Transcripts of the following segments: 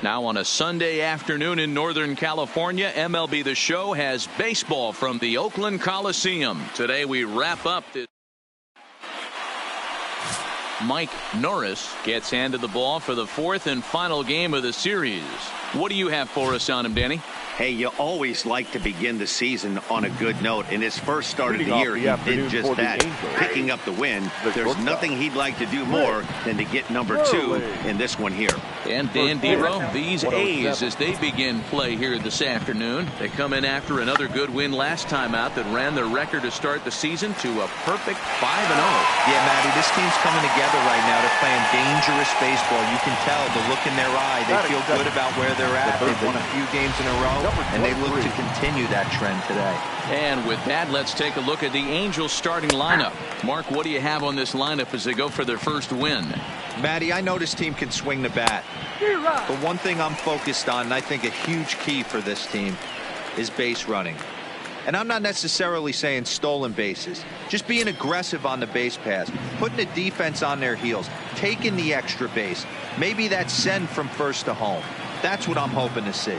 Now on a Sunday afternoon in Northern California, MLB The Show has baseball from the Oakland Coliseum. Today we wrap up this. Mike Norris gets handed the ball for the fourth and final game of the series. What do you have for us on him, Danny? Hey, you always like to begin the season on a good note. In his first start of the year, he did just that, picking up the win. There's nothing he'd like to do more than to get number 2 in this one here. And Dan Dero, these A's, as they begin play here this afternoon, they come in after another good win last time out that ran their record to start the season to a perfect 5-0. Yeah, Matty, this team's coming together right now. They're playing dangerous baseball. You can tell the look in their eye. They feel good about where they're at. They've won a few games in a row, and they look to continue that trend today. And with that, let's take a look at the Angels starting lineup. Mark, what do you have on this lineup as they go for their first win? Matty, I know this team can swing the bat, but one thing I'm focused on, and I think a huge key for this team, is base running. And I'm not necessarily saying stolen bases, just being aggressive on the base pass, putting the defense on their heels, taking the extra base, maybe that send from first to home. That's what I'm hoping to see.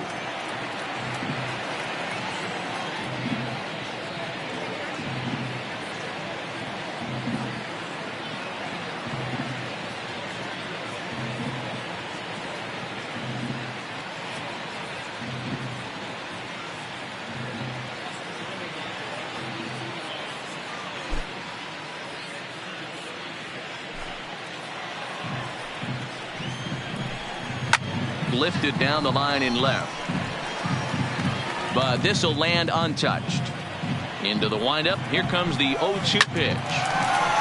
Lifted down the line in left, but this will land untouched. Into the windup. Here comes the 0-2 pitch,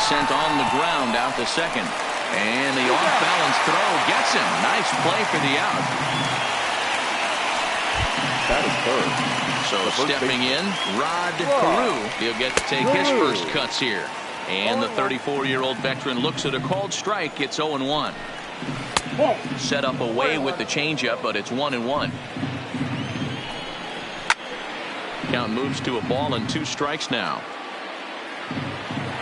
sent on the ground out to second, and the off-balance throw gets him. Nice play for the out. That is third. So stepping in, Rod Carew. He'll get to take his first cuts here, and the 34-year-old veteran looks at a called strike. It's 0-1. Set up away with the changeup, but it's 1-1. Count moves to a ball and 2 strikes now.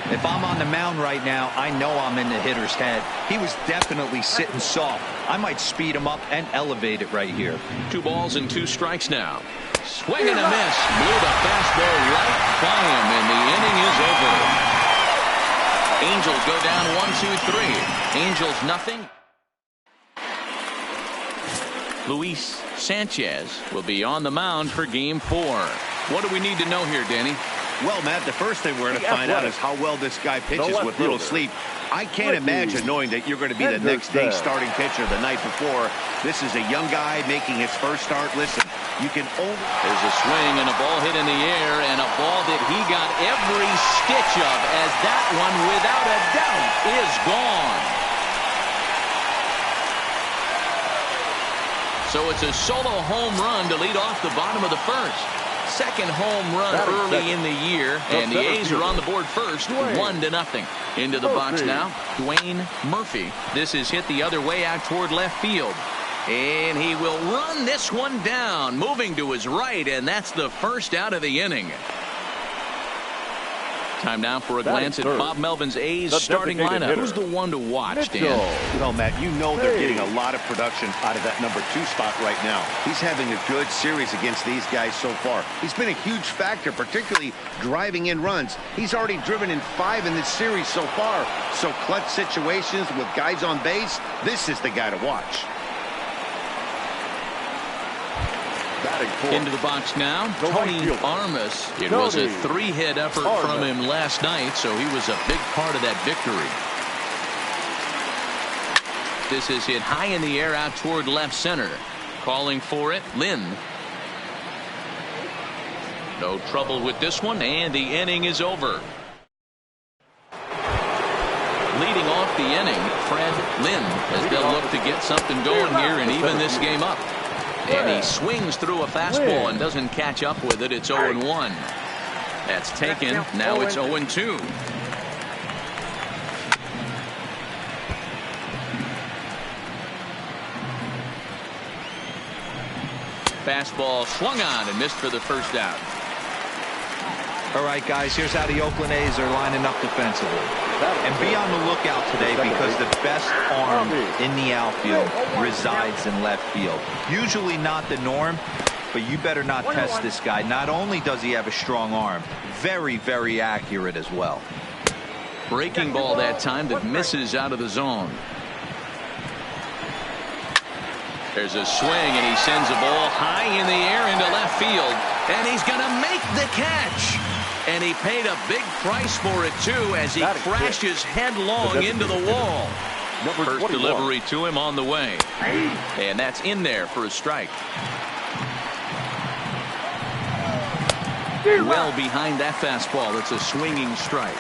If I'm on the mound right now, I know I'm in the hitter's head. He was definitely sitting soft. I might speed him up and elevate it right here. 2 balls and 2 strikes now. Swing and a miss. Blew the fastball right by him, and the inning is over. Angels go down 1-2-3. Angels nothing. Luis Sanchez will be on the mound for game 4. What do we need to know here, Danny? Well, Matt, the first thing we're going to find out is how well this guy pitches with little sleep. I can't imagine knowing that you're going to be the next day starting pitcher the night before. This is a young guy making his first start. Listen, you can only... There's a swing and a ball hit in the air, and a ball that he got every stitch of, as that one, without a doubt, is gone. So it's a solo home run to lead off the bottom of the first. Second home run early in the year, and the A's are on the board first, 1-0. Into the box now, Dwayne Murphy. This is hit the other way out toward left field. And he will run this one down, moving to his right, and that's the first out of the inning. Time now for a glance at Bob Melvin's A's starting lineup. Who's the one to watch, Dan? Well, Matt, you know they're getting a lot of production out of that number 2 spot right now. He's having a good series against these guys so far. He's been a huge factor, particularly driving in runs. He's already driven in 5 in this series so far. So clutch situations with guys on base, this is the guy to watch. Into the box now, Tony Armas. It was a 3-hit effort from him last night, so he was a big part of that victory. This is hit high in the air out toward left center. Calling for it, Lynn. No trouble with this one, and the inning is over. Leading off the inning, Fred Lynn, as they'll look to get something going here and even this game up. And he swings through a fastball and doesn't catch up with it. It's 0-1. That's taken. Now it's 0-2. Fastball swung on and missed for the first out. All right, guys, here's how the Oakland A's are lining up defensively. And be on the lookout today because the best arm in the outfield resides in left field. Usually not the norm, but you better not test this guy. Not only does he have a strong arm, very, very accurate as well. Breaking ball that time that misses out of the zone. There's a swing, and he sends a ball high in the air into left field. And he's going to make the catch. And he paid a big price for it, too, as he crashes headlong into the wall. First delivery to him on the way. And that's in there for a strike. Well behind that fastball. It's a swinging strike.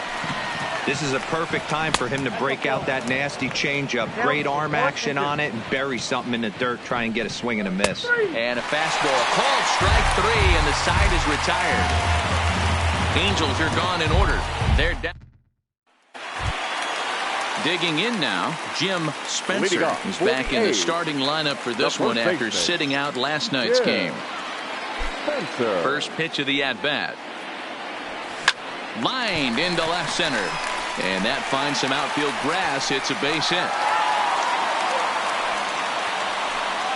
This is a perfect time for him to break out that nasty changeup. Great arm action on it and bury something in the dirt. Try and get a swing and a miss. And a fastball called strike 3, and the side is retired. Angels are gone in order. They're down. Digging in now, Jim Spencer. He's back in the starting lineup for this one after sitting out last night's game. First pitch of the at-bat. Lined into left center. And that finds some outfield grass. It's a base hit.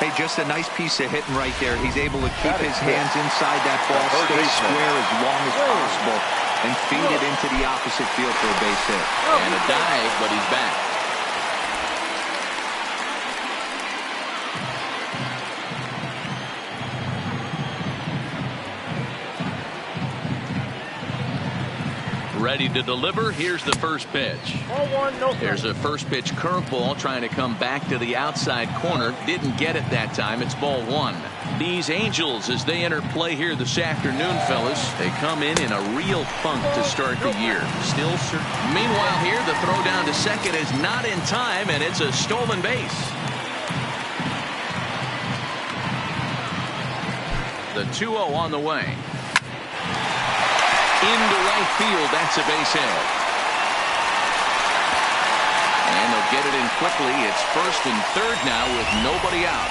Hey, just a nice piece of hitting right there. He's able to keep his hands inside that ball, stay square as long as possible, and feed it into the opposite field for a base hit. And a dive, but he's back. Ready to deliver. Here's the first pitch. There's a first pitch curveball trying to come back to the outside corner. Didn't get it that time. It's ball 1. These Angels, as they enter play here this afternoon, fellas, they come in a real funk to start the year. Still certain. Meanwhile here, the throw down to second is not in time, and it's a stolen base. The 2-0 on the way. Into right field. That's a base hit. And they'll get it in quickly. It's first and third now with nobody out.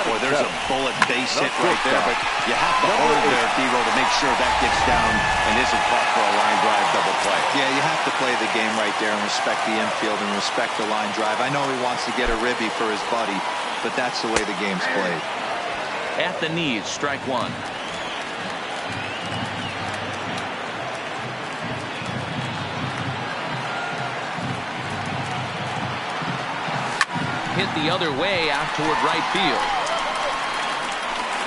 Boy, there's a bullet base hit right there, but you have to hold there, Devo, to make sure that gets down and isn't caught for a line drive double play. Yeah, you have to play the game right there and respect the infield and respect the line drive. I know he wants to get a ribby for his buddy, but that's the way the game's played. At the knees, strike 1. Hit the other way out toward right field.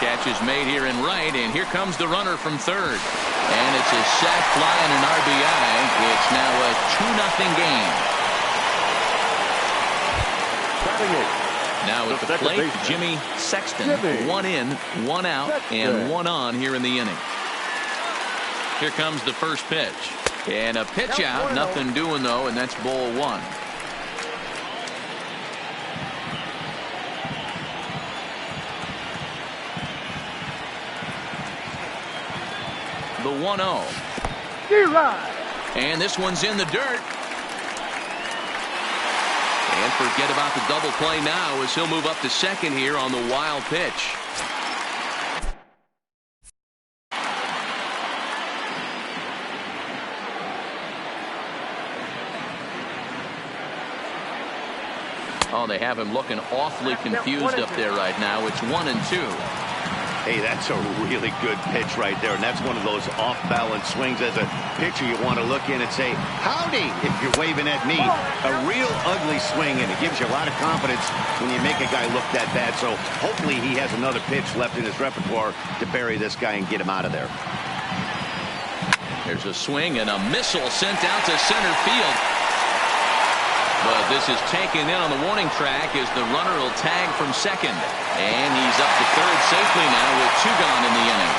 Catch is made here in right, and here comes the runner from third. And it's a sac fly and an RBI. It's now a 2-0 game. Now at the plate, Jimmy Sexton. 1 in, 1 out, and 1 on here in the inning. Here comes the first pitch. And a pitch out, nothing doing though, and that's ball 1. The 1-0. And this one's in the dirt. And forget about the double play now as he'll move up to second here on the wild pitch. Oh, they have him looking awfully confused up there right now. It's 1-2. Hey, that's a really good pitch right there, and that's one of those off-balance swings. As a pitcher, you want to look in and say, howdy, if you're waving at me. A real ugly swing, and it gives you a lot of confidence when you make a guy look that bad. So hopefully he has another pitch left in his repertoire to bury this guy and get him out of there. There's a swing and a missile sent out to center field. But this is taken in on the warning track as the runner will tag from second. And he's up to third safely now with 2 gone in the inning.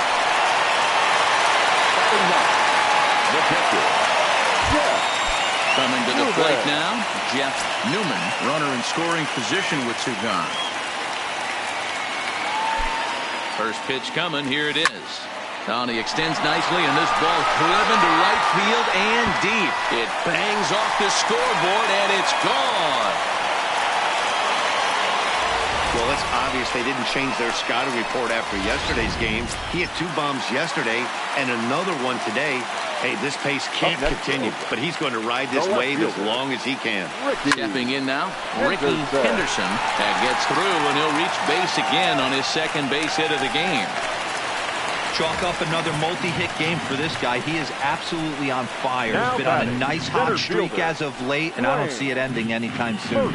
Coming to the plate now, Jeff Newman, runner in scoring position with 2 gone. First pitch coming, here it is. Now he extends nicely, and this ball driven to right field and deep. It bangs off the scoreboard, and it's gone. Well, it's obvious they didn't change their scouting report after yesterday's game. He had 2 bombs yesterday and another one today. Hey, this pace can't continue, but he's going to ride this wave as long as he can. Stepping in now, Ricky Henderson. That gets through, and he'll reach base again on his second base hit of the game. Chalk up another multi-hit game for this guy. He is absolutely on fire. He's been on a nice hot streak as of late, and I don't see it ending anytime soon.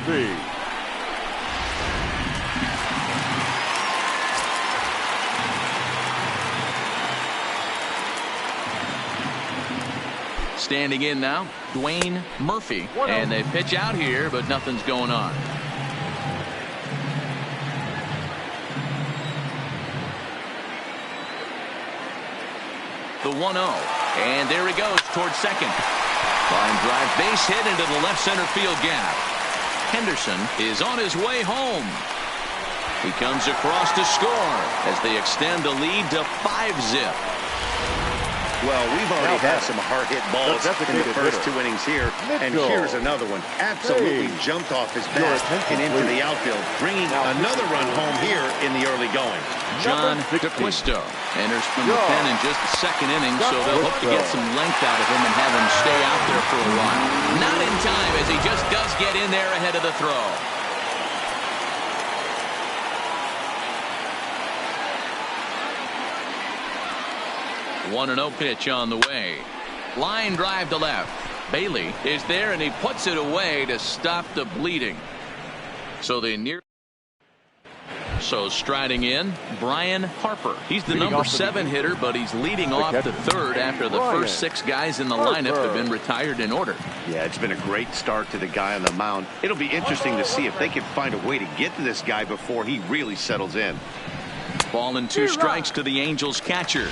Standing in now, Dwayne Murphy. And they pitch out here, but nothing's going on. The 1-0. And there he goes towards second. Line drive base hit into the left center field gap. Henderson is on his way home. He comes across to score as they extend the lead to 5-zip. Well, we've already had some hard-hit balls in the first 2 innings here, and here's another one. Absolutely jumped off his bat and into the outfield, bringing another run home here in the early going. John DeQuisto enters from the pen in just the second inning, so they'll hope to get some length out of him and have him stay out there for a while. Not in time, as he just does get in there ahead of the throw. One 1-0 pitch on the way. Line drive to left. Bailey is there, and he puts it away to stop the bleeding. So striding in, Brian Harper. He's the number 7 hitter, but he's leading off the third after the first 6 guys in the lineup have been retired in order. Yeah, it's been a great start to the guy on the mound. It'll be interesting to see if they can find a way to get to this guy before he really settles in. Ball and 2 strikes to the Angels catcher.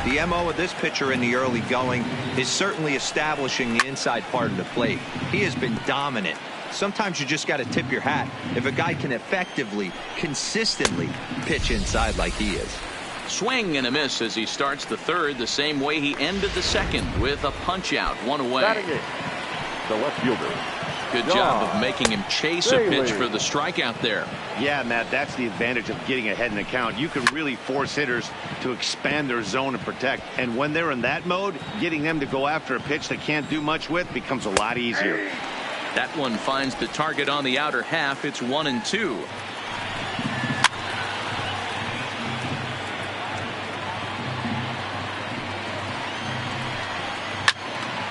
The MO of this pitcher in the early going is certainly establishing the inside part of the plate. He has been dominant. Sometimes you just got to tip your hat if a guy can effectively, consistently pitch inside like he is. Swing and a miss as he starts the third the same way he ended the second, with a punch out, 1 away. The left fielder. Good job of making him chase a pitch for the strikeout there. Yeah, Matt, that's the advantage of getting ahead in the count. You can really force hitters to expand their zone and protect. And when they're in that mode, getting them to go after a pitch they can't do much with becomes a lot easier. That one finds the target on the outer half. It's 1-2.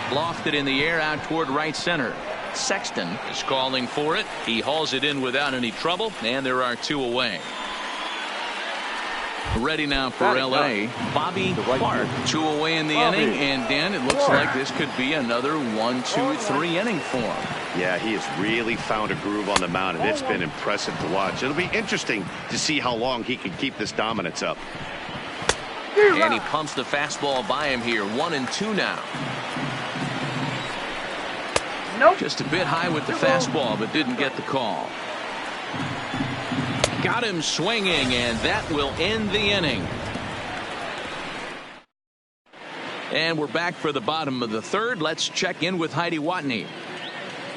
Lofted in the air out toward right center. Sexton is calling for it. He hauls it in without any trouble, and there are 2 away. Ready now for L.A. Bobby Clark. 2 away in the inning, and Dan, it looks like this could be another 1-2-3 inning for him. Yeah, he has really found a groove on the mound, and it's been impressive to watch. It'll be interesting to see how long he can keep this dominance up. And he pumps the fastball by him here. 1-2 now. Just a bit high with the fastball, but didn't get the call. Got him swinging, and that will end the inning. And we're back for the bottom of the third. Let's check in with Heidi Watney.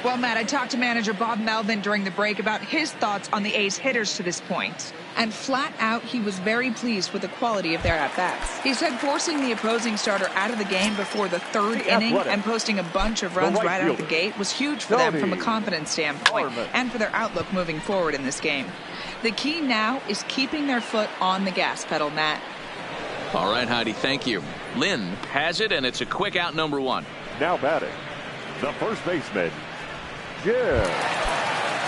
Well, Matt, I talked to manager Bob Melvin during the break about his thoughts on the A's hitters to this point. And flat out, he was very pleased with the quality of their at-bats. He said forcing the opposing starter out of the game before the third inning and posting a bunch of runs right out of the gate was huge for them from a confidence standpoint and for their outlook moving forward in this game. The key now is keeping their foot on the gas pedal, Matt. All right, Heidi, thank you. Lynn has it, and it's a quick out, number 1. Now batting, the first baseman, Jim.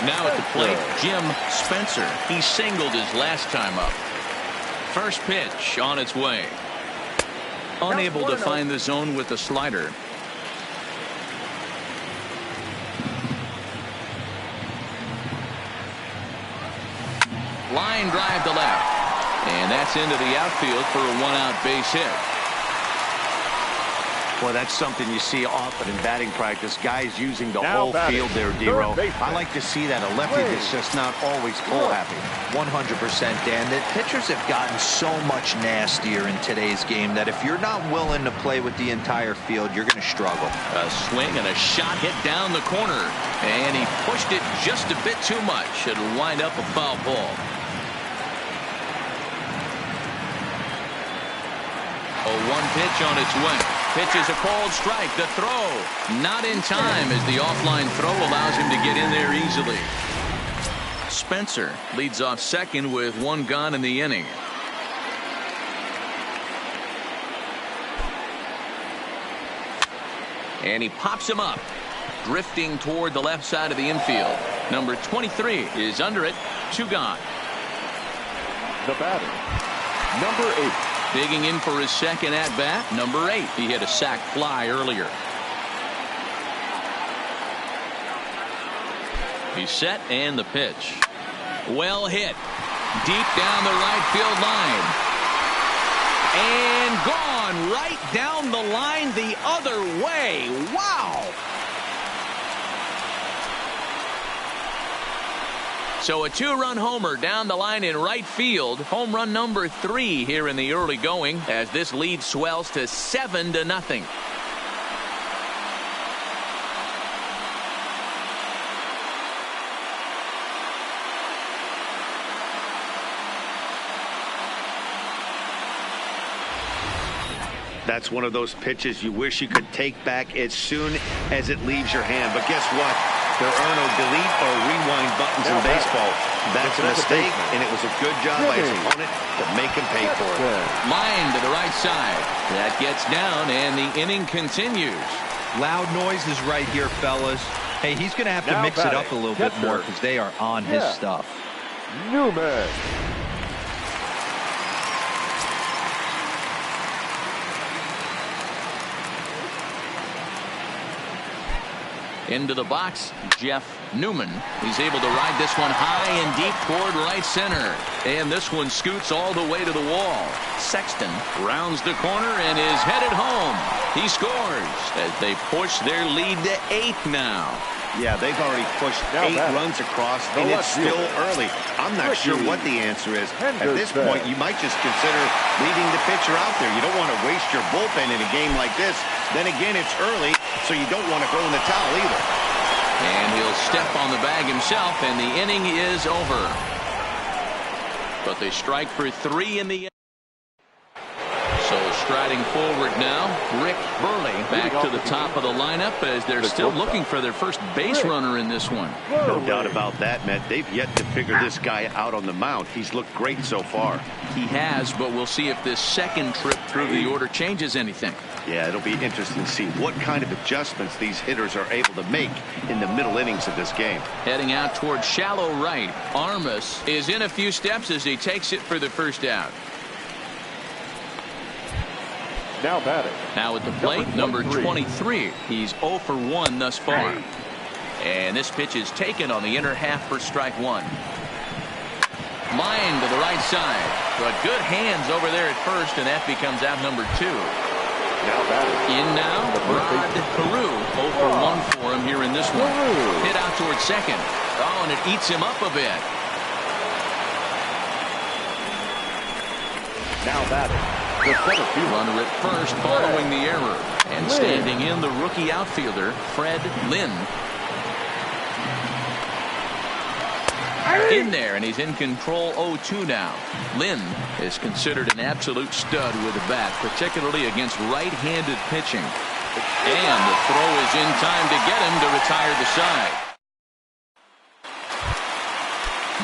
Now at the plate, Jim Spencer. He singled his last time up. First pitch on its way. Unable to find the zone with the slider. Line drive to left. And that's into the outfield for a 1-out base hit. Well, that's something you see often in batting practice. Guys using the whole field there, D-Row. I like to see that. A lefty that's just not always pull happy. 100%, Dan. The pitchers have gotten so much nastier in today's game that if you're not willing to play with the entire field, you're going to struggle. A swing and a shot hit down the corner. And he pushed it just a bit too much. It'll wind up a foul ball. 0-1 pitch on its way. Pitches a cold strike. The throw not in time as the offline throw allows him to get in there easily. Spencer leads off second with one gone in the inning. And he pops him up, drifting toward the left side of the infield. Number 23 is under it. 2 gone. The batter, number 8. Digging in for his second at-bat, number 8. He hit a sac fly earlier. He's set, and the pitch. Well hit. Deep down the right field line. And gone right down the line the other way. Wow. So a 2-run homer down the line in right field. Home run number 3 here in the early going as this lead swells to 7-0. That's one of those pitches you wish you could take back as soon as it leaves your hand. But guess what? There are no delete or rewind buttons in baseball. That's a mistake, and it was a good job by his opponent to make him pay for it. Line to the right side. That gets down, and the inning continues. Loud noises right here, fellas. Hey, he's going to have to mix it up a little bit more because they are on his stuff. Newman. Into the box, Jeff Newman. He's able to ride this one high and deep toward right center. And this one scoots all the way to the wall. Sexton rounds the corner and is headed home. He scores as they push their lead to 8 now. Yeah, they've already pushed 8 runs across, and it's still early. I'm not sure what the answer is. At this point, you might just consider leaving the pitcher out there. You don't want to waste your bullpen in a game like this. Then again, it's early, so you don't want to throw in the towel either. And he'll step on the bag himself, and the inning is over. But they strike for 3 in the inning. So striding forward now, Rick Burley back to the top of the lineup as they're still looking for their first base runner in this one. No doubt about that, Matt. They've yet to figure this guy out on the mound. He's looked great so far. He has, but we'll see if this second trip through the order changes anything. Yeah, it'll be interesting to see what kind of adjustments these hitters are able to make in the middle innings of this game. Heading out toward shallow right, Armas is in a few steps as he takes it for the first out. Now batting. Now at the plate, number 23. He's 0 for 1 thus far. And this pitch is taken on the inner half for strike 1. Line to the right side. But good hands over there at first, and that becomes out number 2. Now batting. In now, Rod Carew. 0 for 1 for him here in this one. Hit out towards second. Oh, and it eats him up a bit. Now batting. Runner at first following the error. And standing in, the rookie outfielder, Fred Lynn. In there, and he's in control 0-2 now. Lynn is considered an absolute stud with a bat, particularly against right-handed pitching. And the throw is in time to get him to retire the side.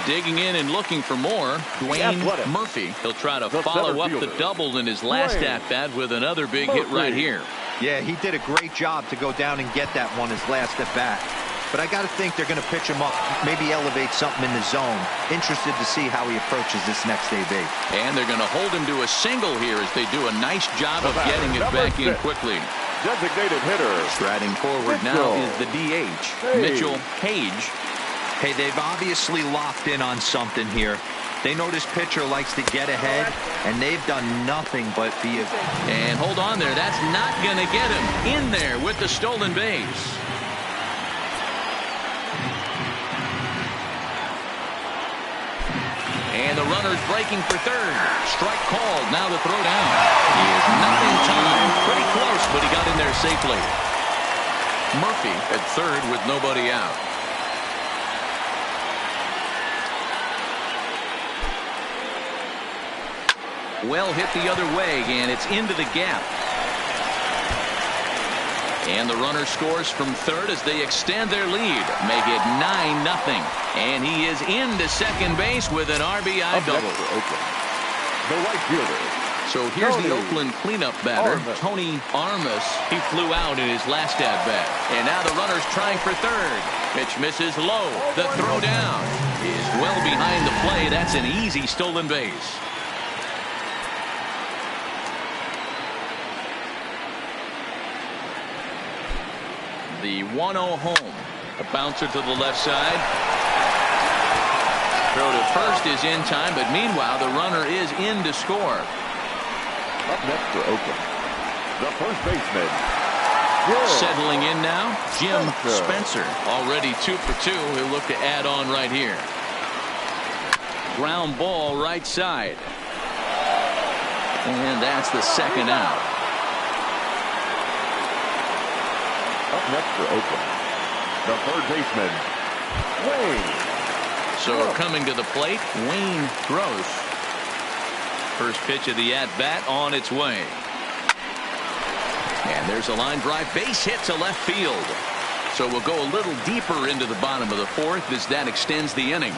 Digging in and looking for more, Dwayne Murphy. He'll try to follow up the double in his last at-bat with another big hit right here. Yeah, he did a great job to go down and get that one his last at-bat. But I got to think they're going to pitch him up, maybe elevate something in the zone. Interested to see how he approaches this next AB. And they're going to hold him to a single here as they do a nice job of getting it back in quickly. Designated hitter. Striding forward now is the DH, Mitchell Page. Hey, they've obviously locked in on something here. They know this pitcher likes to get ahead, and they've done nothing but be a... And hold on there. That's not going to get him in there with the stolen base. And the runner's breaking for third. Strike called. Now the throw down. He is not in time. Pretty close, but he got in there safely. Murphy at third with nobody out. Well hit the other way, and it's into the gap. And the runner scores from third as they extend their lead. Make it 9-0. And he is into second base with an RBI double. The right fielder. So here's the Oakland cleanup batter, Tony Armas. He flew out in his last at-bat. And now the runner's trying for third. Pitch misses low. The throw down is well behind the play. That's an easy stolen base. The 1-0 home. A bouncer to the left side. Throw to first is in time, but meanwhile the runner is in to score. Up next for Oakland, the first baseman. Settling in now, Jim Spencer. Already 2 for 2. He'll look to add on right here. Ground ball right side. And that's the second out. Up next for Oakland, the third baseman, Wayne. So coming to the plate, Wayne Gross. First pitch of the at-bat on its way. And there's a line drive base hit to left field. So we'll go a little deeper into the bottom of the fourth as that extends the inning.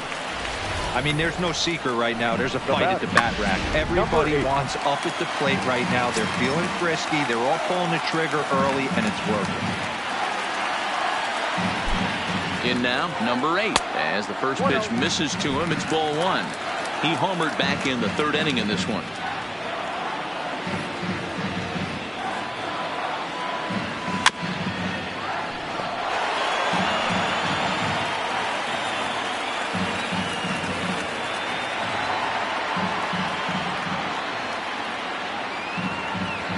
I mean, there's no secret right now. There's a fight at the bat rack. Everybody wants up at the plate right now. They're feeling frisky. They're all pulling the trigger early, and it's working. In now, number 8. As the first pitch misses to him, it's ball 1. He homered back in the third inning in this one.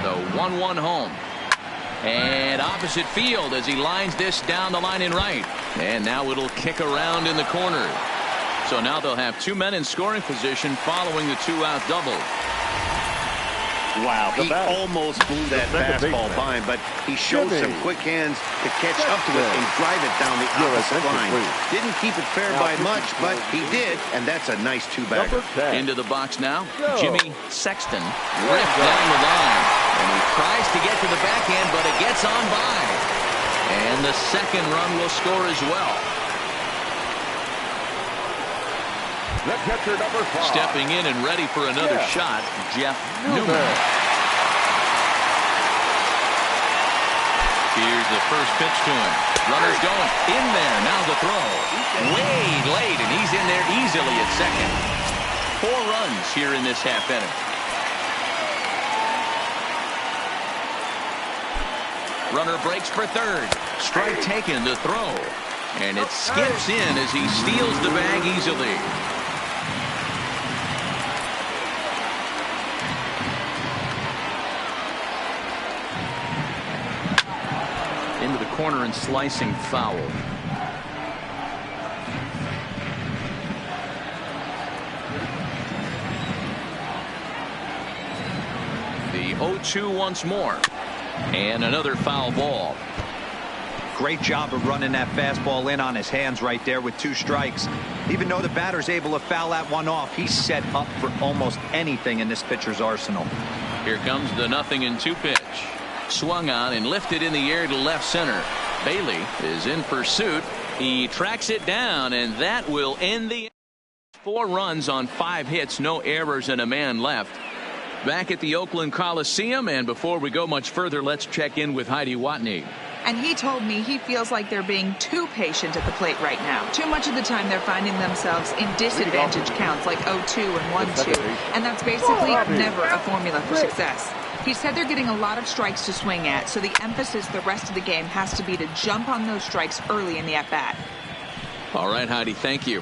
The 1-1 home. And opposite field as he lines this down the line in right. And now it'll kick around in the corner. So now they'll have 2 men in scoring position following the 2-out double. Wow, he almost blew that fastball by him, but he showed some quick hands to catch up to it and drive it down the opposite line. Didn't keep it fair by much, but he did, and that's a nice 2-bagger. Into the box now, Jimmy Sexton ripped down the line. And he tries to get to the backhand, but it gets on by. And the second run will score as well. The catcher, number 5. Stepping in and ready for another shot, Jeff Newman. Here's the first pitch to him. Runner's going in there. Now the throw. Way late, and he's in there easily at second. 4 runs here in this half inning. Runner breaks for third. Strike taken to throw. And it skips in as he steals the bag easily. Into the corner and slicing foul. The 0-2 once more. And another foul ball. Great job of running that fastball in on his hands right there with 2 strikes. Even though the batter's able to foul that one off, he's set up for almost anything in this pitcher's arsenal. Here comes the 0-2 pitch. Swung on and lifted in the air to left center. Bailey is in pursuit. He tracks it down, and that will end the 4 runs on 5 hits, no errors, and a man left. Back at the Oakland Coliseum, and before we go much further, let's check in with Heidi Watney. And he told me he feels like they're being too patient at the plate right now. Too much of the time they're finding themselves in disadvantage counts like 0-2 and 1-2. And that's basically never a formula for success. He said they're getting a lot of strikes to swing at, so the emphasis the rest of the game has to be to jump on those strikes early in the at-bat. All right, Heidi, thank you.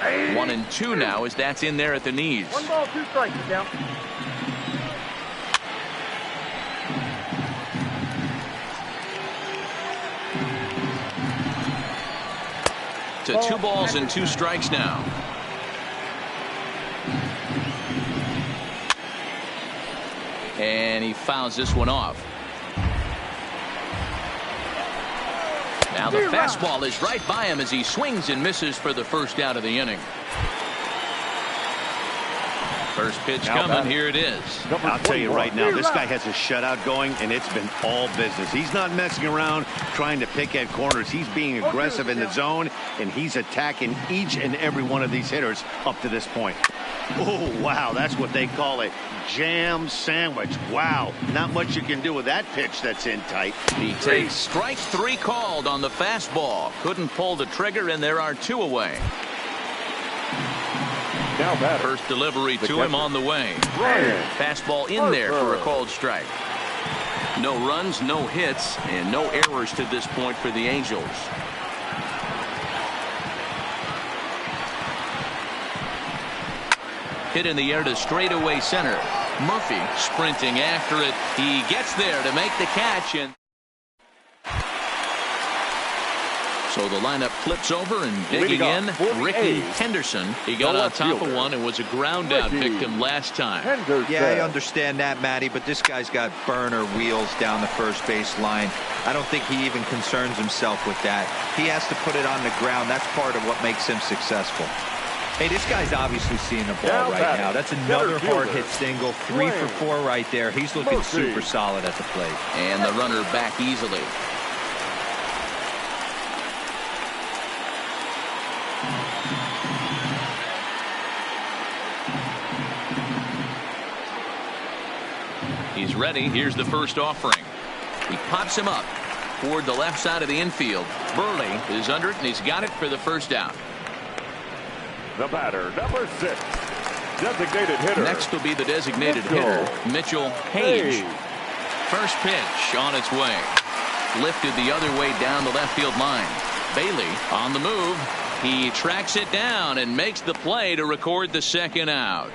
1-2 now as that's in there at the knees. 1 ball, 2 strikes down. To 2 balls and 2 strikes now. And he fouls this one off. Now the fastball is right by him as he swings and misses for the first out of the inning. First pitch coming. Here it is. I'll tell you right now, this guy has a shutout going, and it's been all business. He's not messing around trying to pick at corners. He's being aggressive in the zone, and he's attacking each and every one of these hitters up to this point. Oh, wow, that's what they call a jam sandwich. Wow, not much you can do with that pitch that's in tight. He takes strike 3 called on the fastball. Couldn't pull the trigger, and there are 2 away. Now batter. First delivery to him on the way. Fastball in there for a called strike. No runs, no hits, and no errors to this point for the Angels. Hit in the air to straightaway center. Murphy sprinting after it. He gets there to make the catch, and so the lineup flips over, and digging in, Ricky Henderson. He got on top of one and was a ground out victim last time. Yeah, I understand that, Matty, but this guy's got burner wheels down the first base line. I don't think he even concerns himself with that. He has to put it on the ground. That's part of what makes him successful. Hey, this guy's obviously seeing the ball right now. That's another hard hit single. 3 for 4 right there. He's looking super solid at the plate. And the runner back easily. He's ready. Here's the first offering. He pops him up toward the left side of the infield. Burley is under it, and he's got it for the first out. The batter, number 6, designated hitter. Next will be the designated hitter, Mitchell Page. First pitch on its way. Lifted the other way down the left field line. Bailey on the move. He tracks it down and makes the play to record the second out.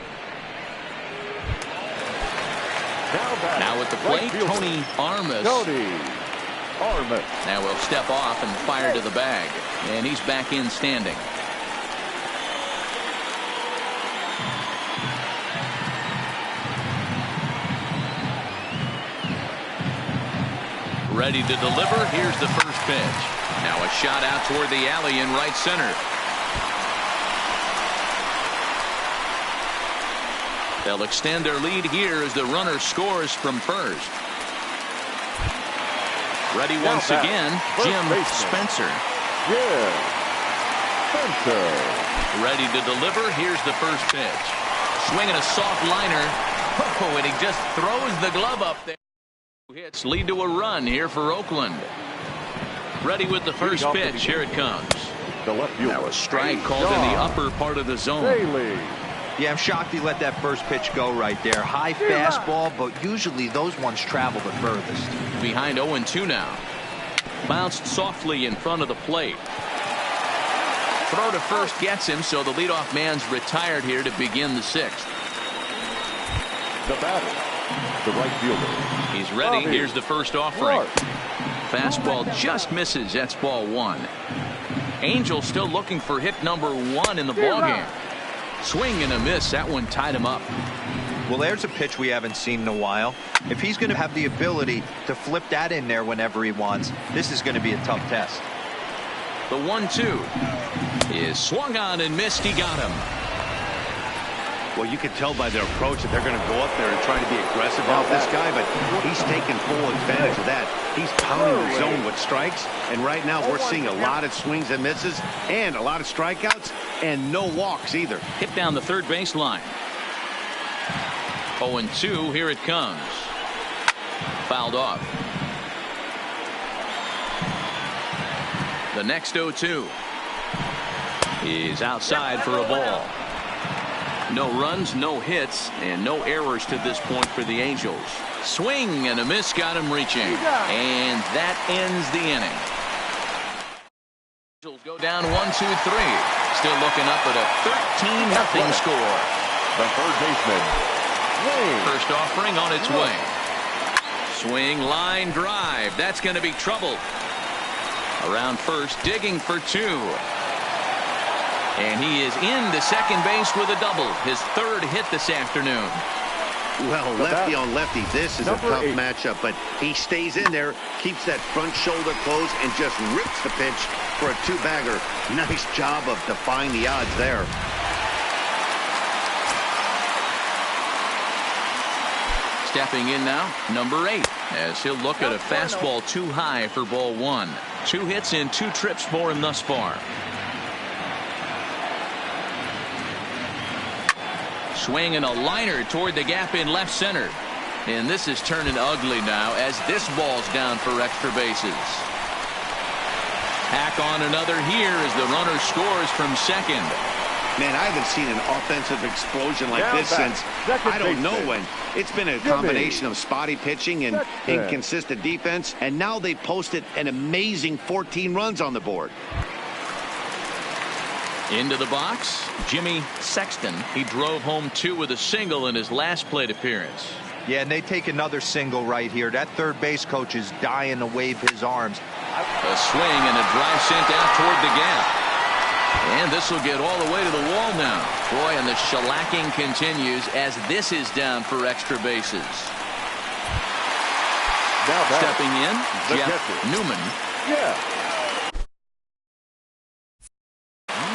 Now at the plate, Tony Armas. Now will step off and fire to the bag. And he's back in standing. Ready to deliver. Here's the first pitch. Now a shot out toward the alley in right center. They'll extend their lead here as the runner scores from first. Ready once again, Jim Spencer. Ready to deliver. Here's the first pitch. Swinging a soft liner. Oh, and he just throws the glove up there. Hits lead to a run here for Oakland. Ready with the first pitch. Here it comes. Now a strike called in the upper part of the zone. Yeah, I'm shocked he let that first pitch go right there. High fastball, but usually those ones travel the furthest. Behind 0-2 now. Bounced softly in front of the plate. Throw to first gets him, so the leadoff man's retired here to begin the 6th. The batter, the right fielder. He's ready. Here's the first offering. Fastball just misses. That's ball 1. Angels still looking for hit number 1 in the ballgame. Swing and a miss. That one tied him up. Well, there's a pitch we haven't seen in a while. If he's going to have the ability to flip that in there whenever he wants, this is going to be a tough test. The 1-2 is swung on and missed. He got him. Well, you can tell by their approach that they're going to go up there and try to be aggressive off this guy, but he's taking full advantage of that. He's pounding the zone with strikes, and right now we're seeing a lot of swings and misses and a lot of strikeouts and no walks either. Hit down the third baseline. 0-2. Here it comes. Fouled off. The next 0-2 is outside for a ball. No runs, no hits, and no errors to this point for the Angels. Swing and a miss got him reaching. And that ends the inning. Angels go down 1-2-3. Still looking up at a 13-0 score. The third baseman. First offering on its way. Swing, line drive. That's going to be trouble. Around first, digging for 2. And he is into second base with a double. His 3rd hit this afternoon. Well, lefty on lefty, this is a tough matchup, but he stays in there, keeps that front shoulder closed, and just rips the pitch for a 2-bagger. Nice job of defying the odds there. Stepping in now, number 8, as he'll look at a fastball too high for ball 1. 2 hits in 2 trips for him thus far. Swinging a liner toward the gap in left center. And this is turning ugly now as this ball's down for extra bases. Hack on another here as the runner scores from second. Man, I haven't seen an offensive explosion like this since I don't know when. It's been a combination of spotty pitching and inconsistent defense, and now they posted an amazing 14 runs on the board. Into the box, Jimmy Sexton. He drove home 2 with a single in his last plate appearance. Yeah, and they take another single right here. That third base coach is dying to wave his arms. A swing and a drive sent out toward the gap. And this will get all the way to the wall now. Boy, and the shellacking continues as this is down for extra bases. Now stepping in, Jeff Newman.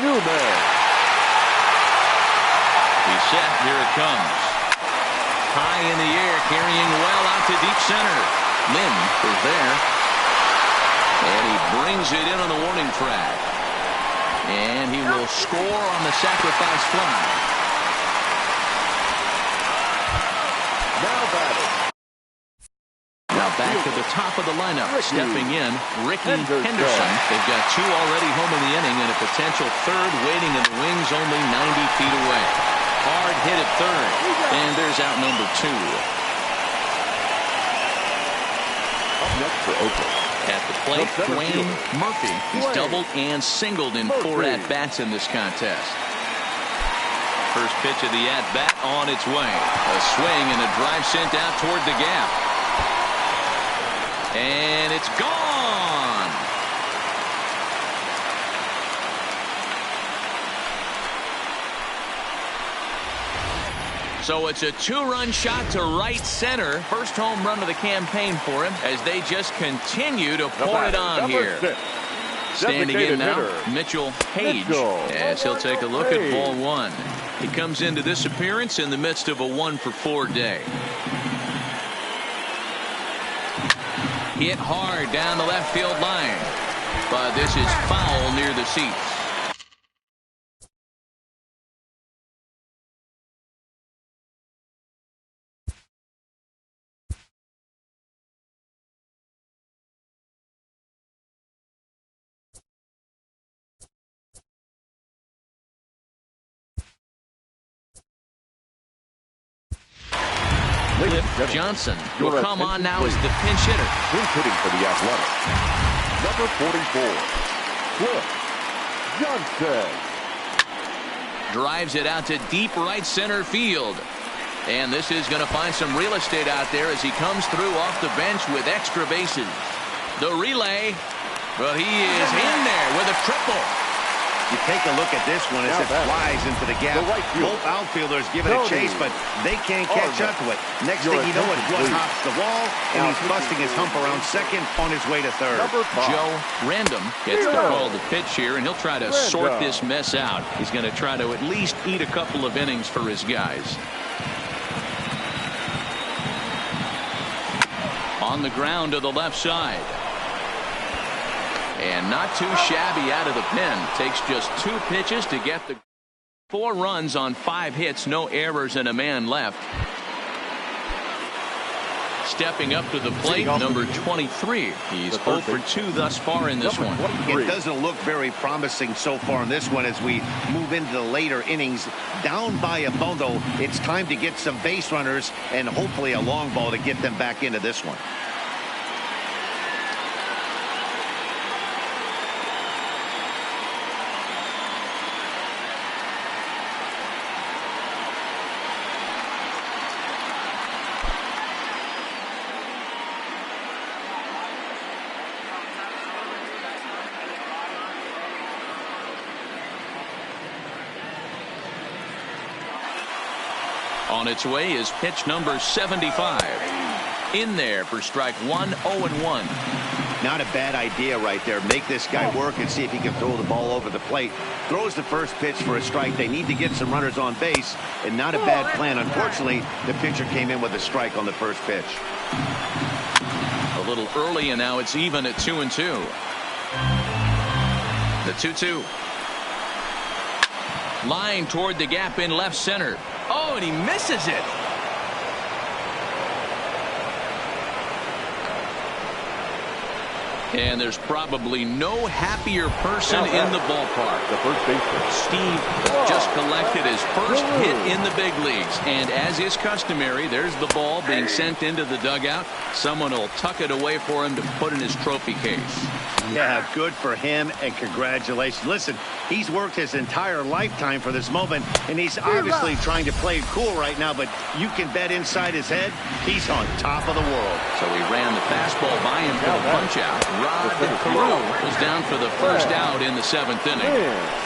Newman. He's set. Here it comes. High in the air, carrying well out to deep center. Lynn is there. And he brings it in on the warning track. And he will score on the sacrifice fly. Now batting. Now back to the top of the lineup. Stepping in, Ricky Henderson. They've got 2 already home in the inning and a potential 3rd waiting in the wings only 90 feet away. Hard hit at 3rd. And there's out number 2. Up next for Oakland. At the plate, Dwayne Murphy. He's doubled and singled in 4 at-bats in this contest. First pitch of the at-bat on its way. A swing and a drive sent out toward the gap. And it's gone. So it's a 2-run shot to right center. First home run of the campaign for him as they just continue to pour it on here. Standing in now, Mitchell Page, as he'll take a look at ball 1. He comes into this appearance in the midst of a 1-for-4 day. Hit hard down the left field line, but this is foul near the seats. Cliff Johnson will come on now as the pinch hitter. Pinch hitting for the Athletics. Number 44, Cliff Johnson. Drives it out to deep right center field. And this is going to find some real estate out there as he comes through off the bench with extra bases. The relay. Well, he is in there with a triple. You take a look at this one as it flies into the gap. Both outfielders give it a chase, but they can't catch up to it. Next thing you know, it hops the wall, and he's busting his hump around second on his way to third. Joe Random gets the call to pitch here, and he'll try to sort this mess out. He's going to try to at least eat a couple of innings for his guys. On the ground to the left side. And not too shabby out of the pen. Takes just 2 pitches to get the 4 runs on 5 hits, no errors, and a man left. Stepping up to the plate, number 23. He's 0 for 2 thus far in this one. It doesn't look very promising so far in this one as we move into the later innings. Down by a bundle, it's time to get some base runners and hopefully a long ball to get them back into this one. On its way is pitch number 75. In there for strike 1, 0-1. Not a bad idea right there. Make this guy work and see if he can throw the ball over the plate. Throws the first pitch for a strike. They need to get some runners on base, and not a bad plan. Unfortunately, the pitcher came in with a strike on the first pitch. A little early, and now it's even at 2-2. The 2-2. Line toward the gap in left center. Oh, and he misses it. And there's probably no happier person in the ballpark. The first baseman, Steve just collected his first hit in the big leagues. And as is customary, there's the ball being sent into the dugout. Someone will tuck it away for him to put in his trophy case. Yeah, good for him, and congratulations. Listen, he's worked his entire lifetime for this moment, and he's obviously trying to play it cool right now, but you can bet inside his head, he's on top of the world. So he ran the fastball by him for the punch-out. Rod Carew is down for the first out in the 7th inning.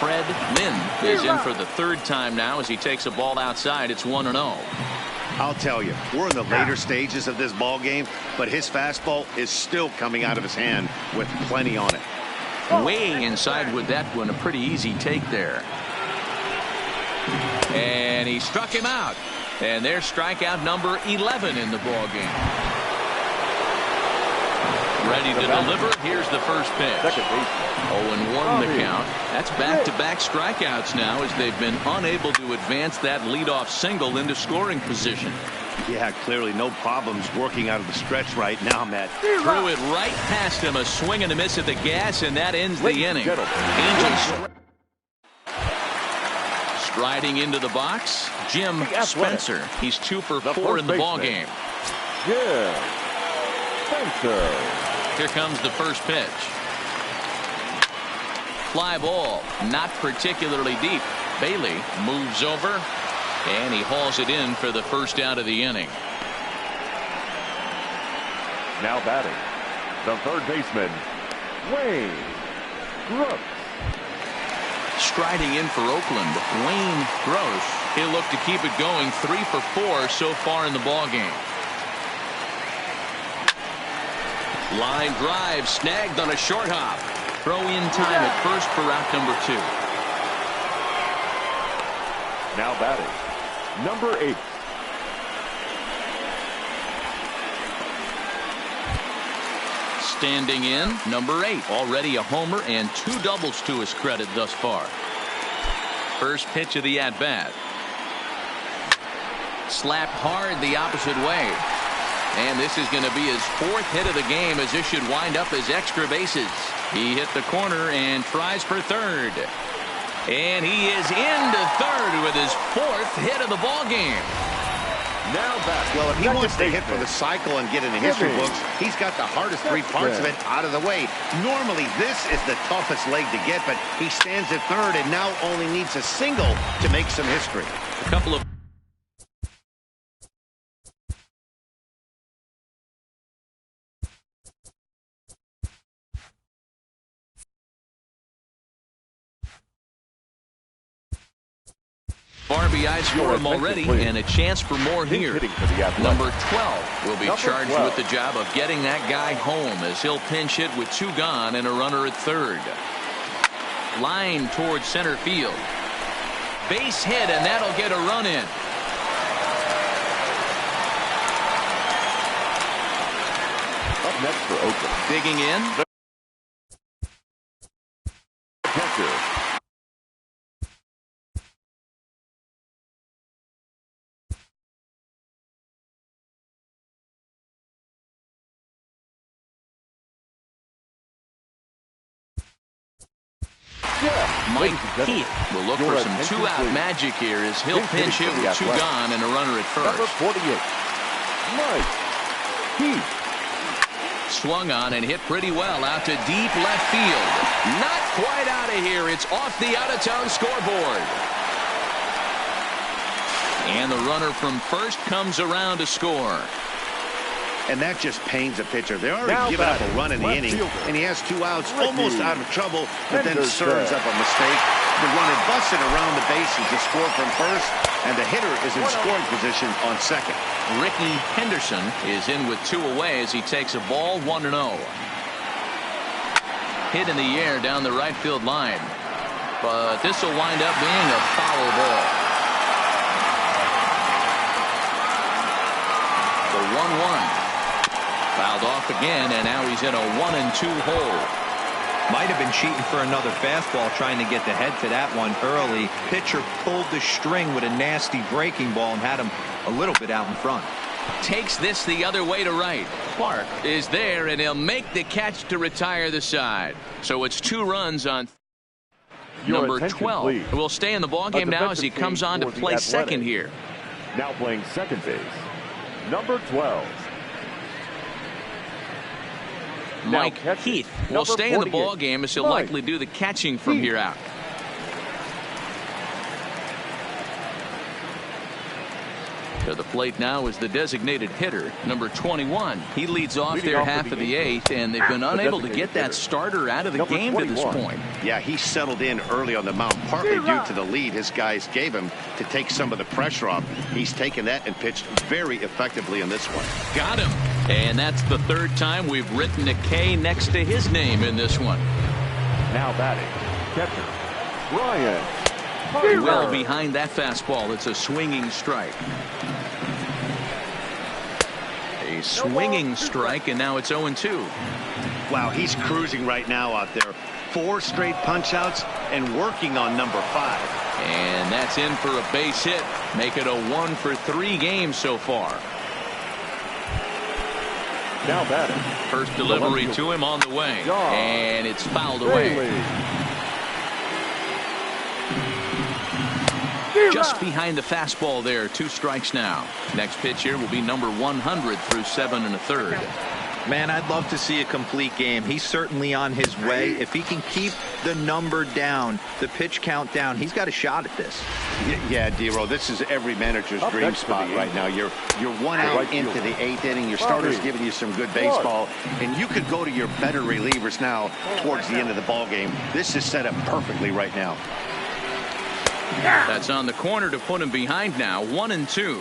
Fred Lynn is in for the 3rd time now as he takes a ball outside. It's 1-0. I'll tell you, we're in the later stages of this ball game, but his fastball is still coming out of his hand with plenty on it. Way inside with that one, a pretty easy take there. And he struck him out. And there's strikeout number 11 in the ball game. Ready to deliver. Here's the first pitch. 0-1 the count. That's back-to-back strikeouts now as they've been unable to advance that leadoff single into scoring position. Yeah, clearly no problems working out of the stretch right now, Matt. Threw it right past him. A swing and a miss at the gas, and that ends the inning. Angels striding into the box. Jim Spencer. He's 2 for 4 in the ball game. Jim Spencer. Here comes the first pitch. Fly ball, not particularly deep. Bailey moves over, and he hauls it in for the first out of the inning. Now batting, the third baseman, Wayne Gross. Striding in for Oakland, Wayne Gross. He'll look to keep it going. 3 for 4 so far in the ball game. Line drive snagged on a short hop. Throw in time at first for out number 2. Now batting, number 8. Standing in, number 8. Already a homer and 2 doubles to his credit thus far. First pitch of the at-bat. Slapped hard the opposite way. And this is going to be his 4th hit of the game, as this should wind up as extra bases. He hit the corner and tries for third. And he is into third with his 4th hit of the ball game. Now back. Well, if he wants to hit for the cycle and get in the history books, he's got the hardest 3 parts of it out of the way. Normally, this is the toughest leg to get, but he stands at third and now only needs a single to make some history. A couple of RBIs for him already, and a chance for more here. Number 12 will be charged with the job of getting that guy home as he'll pinch hit with 2 gone and a runner at third. Line towards center field. Base hit, and that'll get a run in. Up next for Oakland. Digging in. Catcher. Mike Heath will look for some 2-out magic here as he'll pinch hit with 2 gone and a runner at first. Number 48, Mike Heath. Swung on and hit pretty well out to deep left field. Not quite out of here. It's off the out-of-town scoreboard. And the runner from first comes around to score. And that just pains a pitcher. They already given up a run in the inning, and he has 2 outs, almost out of trouble, but then serves up a mistake. The runner busted around the bases to score from first, and the hitter is in scoring position on second. Ricky Henderson is in with 2 away as he takes a ball 1-0. hit in the air down the right field line. But this will wind up being a foul ball. The 1-1. Fouled off again, and now he's in a 1-2 hole. Might have been cheating for another fastball, trying to get the head to that one early. Pitcher pulled the string with a nasty breaking ball and had him a little bit out in front. Takes this the other way to right. Clark is there, and he'll make the catch to retire the side. So it's 2 runs on number 12. Please. Will stay in the ballgame now as he comes on to play second here. Now playing second base, number 12. Mike Heath will stay in the ball game as he'll likely do the catching from here out. To the plate now is the designated hitter, number 21. He leads off their half of the 8th, and they've been unable to get that starter out of the game to this point. Yeah, he settled in early on the mound, partly due to the lead his guys gave him to take some of the pressure off. He's taken that and pitched very effectively in this one. Got him. And that's the 3rd time we've written a K next to his name in this one. Now batting, catcher, Ryan. Well behind that fastball. It's a swinging strike. A swinging strike, and now it's 0-2. Wow, he's cruising right now out there. 4 straight punch-outs and working on number 5. And that's in for a base hit. Make it a 1 for 3 games so far. Now batting. First delivery to him on the way. And it's fouled away. Just behind the fastball there. 2 strikes now. Next pitch here will be number 100 through 7 1/3. Man, I'd love to see a complete game. He's certainly on his way. If he can keep the number down, the pitch count down, he's got a shot at this. Yeah, D-Row, this is every manager's dream spot right now. You're 1 out into the 8th inning. Your starter's giving you some good baseball, and you could go to your better relievers now towards the end of the ball game. This is set up perfectly right now. That's on the corner to put him behind now. 1-2.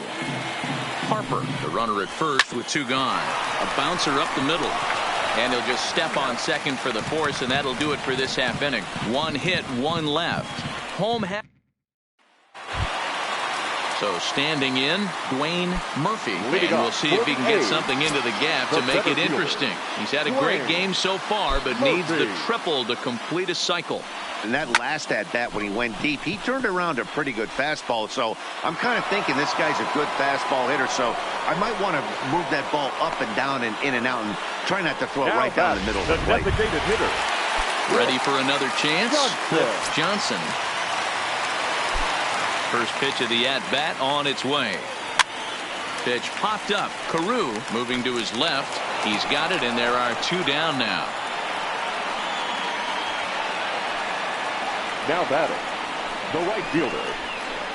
Harper, the runner at first with 2 gone. A bouncer up the middle. And he'll just step on second for the force, and that'll do it for this half inning. 1 hit, 1 left. Home half. So standing in, Dwayne Murphy. And we'll see if he can get something into the gap to make it interesting. He's had a great game so far, but needs the triple to complete a cycle. And that last at-bat when he went deep, he turned around a pretty good fastball. So I'm kind of thinking this guy's a good fastball hitter. So I might want to move that ball up and down and in and out and try not to throw it right down the middle of the plate. Ready for another chance? Cliff Johnson. First pitch of the at-bat on its way. Pitch popped up. Carew moving to his left. He's got it, and there are 2 down now. Now batting, the right fielder,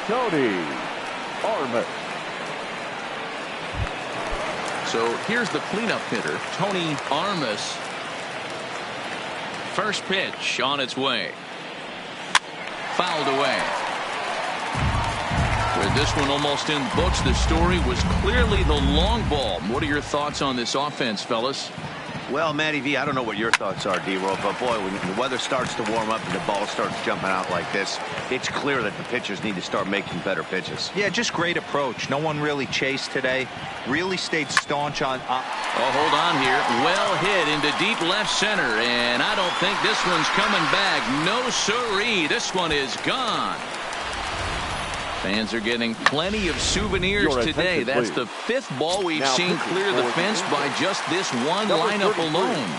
Tony Armas. So here's the cleanup hitter, Tony Armas. First pitch on its way. Fouled away. With this one almost in books, the story was clearly the long ball. What are your thoughts on this offense, fellas? Well, Matty V, I don't know what your thoughts are, D-Roll, but boy, when the weather starts to warm up and the ball starts jumping out like this, it's clear that the pitchers need to start making better pitches. Yeah, just great approach. No one really chased today. Really stayed staunch on. Oh, hold on here. Well hit into deep left center, and I don't think this one's coming back. No siree. This one is gone. Fans are getting plenty of souvenirs today. That's the 5th ball we've seen clear the fence by just this one lineup alone.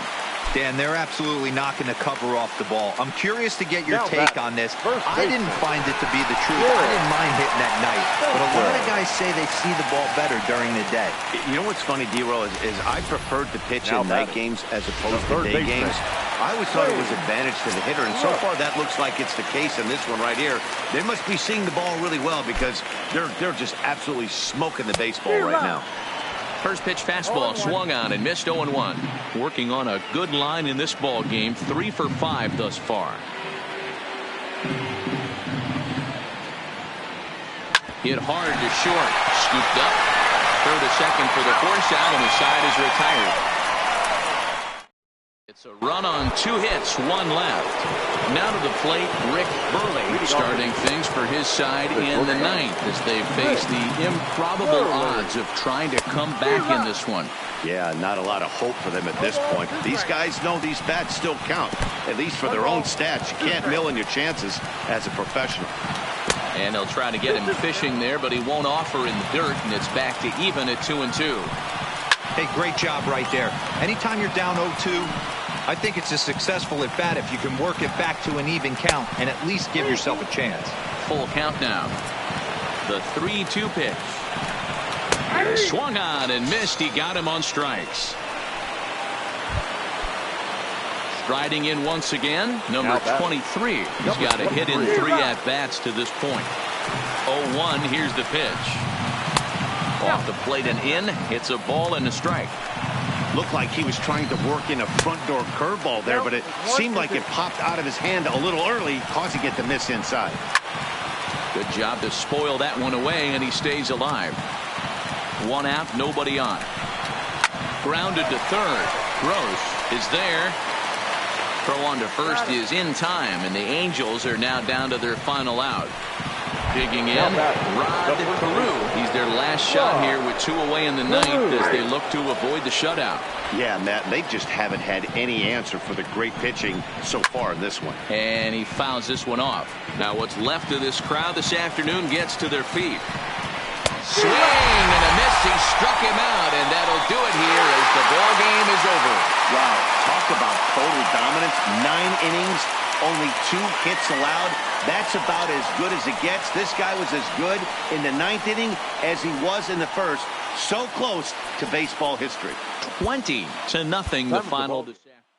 Dan, they're absolutely not going to cover off the ball. I'm curious to get your take on this. I didn't find it to be the truth. I didn't mind hitting at night. But a lot of guys say they see the ball better during the day. You know what's funny, D-Roll, is I preferred to pitch in night games as opposed to day games. I always thought it was an advantage to the hitter, and so far that looks like it's the case in this one right here. They must be seeing the ball really well because they're just absolutely smoking the baseball right now. First pitch fastball swung on and missed 0-1. Working on a good line in this ball game. 3 for 5 thus far. Hit hard to short. Scooped up. Throw to second for the force out, and the side is retired. It's a run on 2 hits, 1 left. Now to the plate, Rick Burley starting things for his side in the 9th as they face the improbable odds of trying to come back in this one. Yeah, not a lot of hope for them at this point. These guys know these bats still count, at least for their own stats. You can't mill in your chances as a professional. And they'll try to get him fishing there, but he won't offer in the dirt, and it's back to even at 2-2. Hey, great job right there. Anytime you're down 0-2, I think it's a successful at bat if you can work it back to an even count and at least give yourself a chance. Full count now. The 3-2 pitch. Swung on and missed. He got him on strikes. Striding in once again, number 23. He's got a hit in 3 at-bats to this point. 0-1, here's the pitch. Off the plate and in. It's a ball and a strike. Looked like he was trying to work in a front door curveball there, but it seemed like it popped out of his hand a little early, causing it to miss inside. Good job to spoil that one away, and he stays alive. 1 out, nobody on. Grounded to third. Gross is there. Throw on to first is in time, and the Angels are now down to their final out. Digging in, Rod Carew. He's their last shot here with 2 away in the 9th as they look to avoid the shutout. Yeah, Matt, they just haven't had any answer for the great pitching so far in this one. And he fouls this one off. Now what's left of this crowd this afternoon gets to their feet. Swing and a miss. He struck him out, and that'll do it here as the ball game is over. Wow, talk about total dominance. 9 innings, only 2 hits allowed. That's about as good as it gets. This guy was as good in the 9th inning as he was in the 1st. So close to baseball history. 20-0 the final this afternoon.